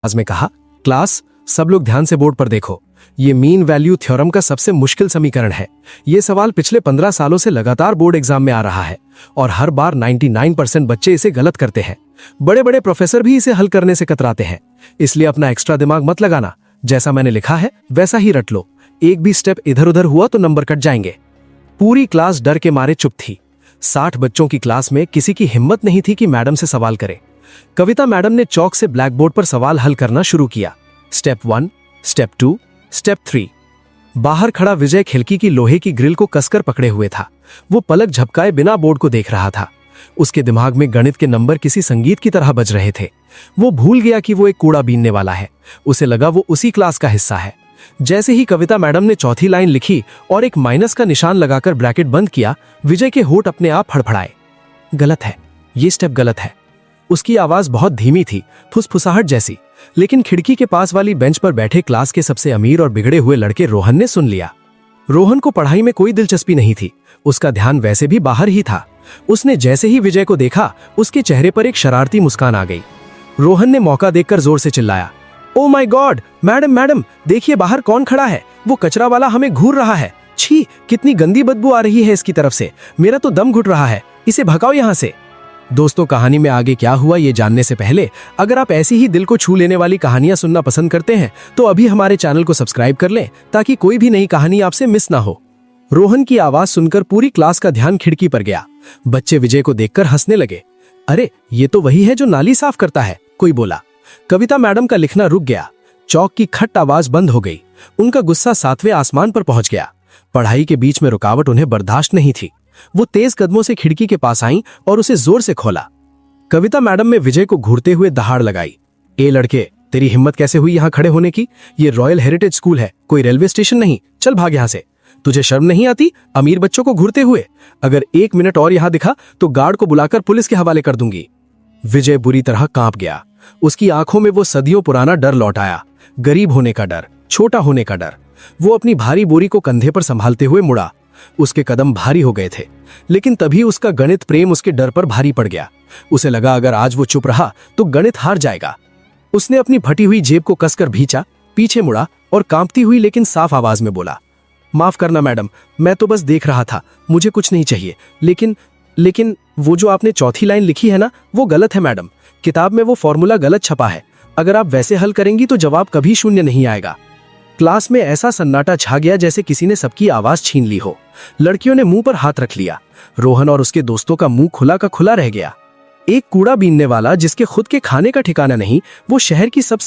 आज में कहा, क्लास सब लोग ध्यान से बोर्ड पर देखो, ये मीन वैल्यू थ्योरम का सबसे मुश्किल समीकरण है। ये सवाल पिछले 15 सालों से लगातार बोर्ड एग्जाम में आ रहा है और हर बार 99% बच्चे इसे गलत करते हैं। बड़े बड़े प्रोफेसर भी इसे हल करने से कतराते हैं। इसलिए अपना एक्स्ट्रा दिमाग मत लगाना, जैसा मैंने लिखा है वैसा ही रट लो। एक भी स्टेप इधर उधर हुआ तो नंबर कट जाएंगे। पूरी क्लास डर के मारे चुप थी। 60 बच्चों की क्लास में किसी की हिम्मत नहीं थी कि मैडम से सवाल करे। कविता मैडम ने चौक से ब्लैक बोर्ड पर सवाल हल करना शुरू किया। Step 1, step 2, step 3। बाहर खड़ा विजय खिड़की की लोहे की ग्रिल को कसकर पकड़े हुए था। वो पलक झपकाए बिना बोर्ड को देख रहा था। उसके दिमाग में गणित के नंबर किसी संगीत की तरह बज रहे थे। वो भूल गया कि वो एक कूड़ा बीनने वाला है। उसे लगा वो उसी क्लास का हिस्सा है। जैसे ही कविता मैडम ने चौथी लाइन लिखी और एक माइनस का निशान लगाकर ब्रैकेट बंद किया, विजय के होंठ अपने आप फड़फड़ाए। गलत है, ये स्टेप गलत है। उसकी आवाज बहुत धीमी थी, फुसफुसाहट जैसी, लेकिन खिड़की के पास वाली बेंच पर बैठे क्लास के सबसे अमीर और बिगड़े हुए लड़के रोहन ने सुन लिया। रोहन को पढ़ाई में कोई दिलचस्पी नहीं थी। उसका ध्यान वैसे भी बाहर ही था। उसने जैसे ही विजय को देखा, उसके चेहरे पर एक शरारती मुस्कान आ गई। रोहन ने मौका देखकर जोर से चिल्लाया, oh my God, madam madam, देखिए बाहर कौन खड़ा है। वो कचरा वाला हमें घूर रहा है। छी, कितनी गंदी बदबू आ रही है इसकी तरफ से। मेरा तो दम घुट रहा है। इसे भगाओ यहाँ से। दोस्तों, कहानी में आगे क्या हुआ ये जानने से पहले अगर आप ऐसी ही दिल को छू लेने वाली कहानियां सुनना पसंद करते हैं तो अभी हमारे चैनल को सब्सक्राइब कर लें ताकि कोई भी नई कहानी आपसे मिस ना हो। रोहन की आवाज सुनकर पूरी क्लास का ध्यान खिड़की पर गया। बच्चे विजय को देखकर हंसने लगे। अरे, ये तो वही है जो नाली साफ करता है, कोई बोला। कविता मैडम का लिखना रुक गया। चौक की खट आवाज बंद हो गई। उनका गुस्सा 7वें आसमान पर पहुंच गया। पढ़ाई के बीच में रुकावट उन्हें बर्दाश्त नहीं थी। वो तेज कदमों से खिड़की के पास आईं और उसे जोर से खोला। कविता मैडम में विजय को घूरते हुए दहाड़ लगाई। ए लड़के, तेरी हिम्मत कैसे हुई यहाँ खड़े होने की? ये रॉयल हेरिटेज स्कूल है, कोई रेलवे स्टेशन नहीं। चल भाग यहाँ से। तुझे शर्म नहीं आती अमीर बच्चों को घूरते हुए? अगर 1 मिनट और यहाँ दिखा तो गार्ड को बुलाकर पुलिस के हवाले कर दूंगी। विजय बुरी तरह कांप गया। उसकी आंखों में वो सदियों पुराना डर लौट आया। गरीब होने का डर, छोटा होने का डर। वो अपनी भारी बोरी को कंधे पर संभालते हुए मुड़ा। उसके कदम भारी हो गए थे, लेकिन तभी उसका गणित प्रेम उसके डर पर भारी पड़ गया। उसे लगा अगर आज वो चुप रहा तो गणित हार जाएगा। उसने अपनी फटी हुई जेब को कसकर भींचा, पीछे मुड़ा और कांपती हुई लेकिन साफ आवाज में बोला, माफ करना मैडम, मैं तो बस देख रहा था, मुझे कुछ नहीं चाहिए। लेकिन वो जो आपने चौथी लाइन लिखी है ना, वो गलत है मैडम। किताब में वो फॉर्मूला गलत छपा है। अगर आप वैसे हल करेंगी तो जवाब कभी 0 नहीं आएगा। क्लास में ऐसा सन्नाटा छा गया जैसे किसी ने सबकी आवाज छीन ली हो। लड़कियों ने मुंह पर हाथ रख लिया। रोहन और उसके दोस्तों का मुंह खुला का खुला रह गया। एक कूड़ा बीनने वाला जिसके खुद के खाने का ठिकाना नहीं, वो शहर की सबसे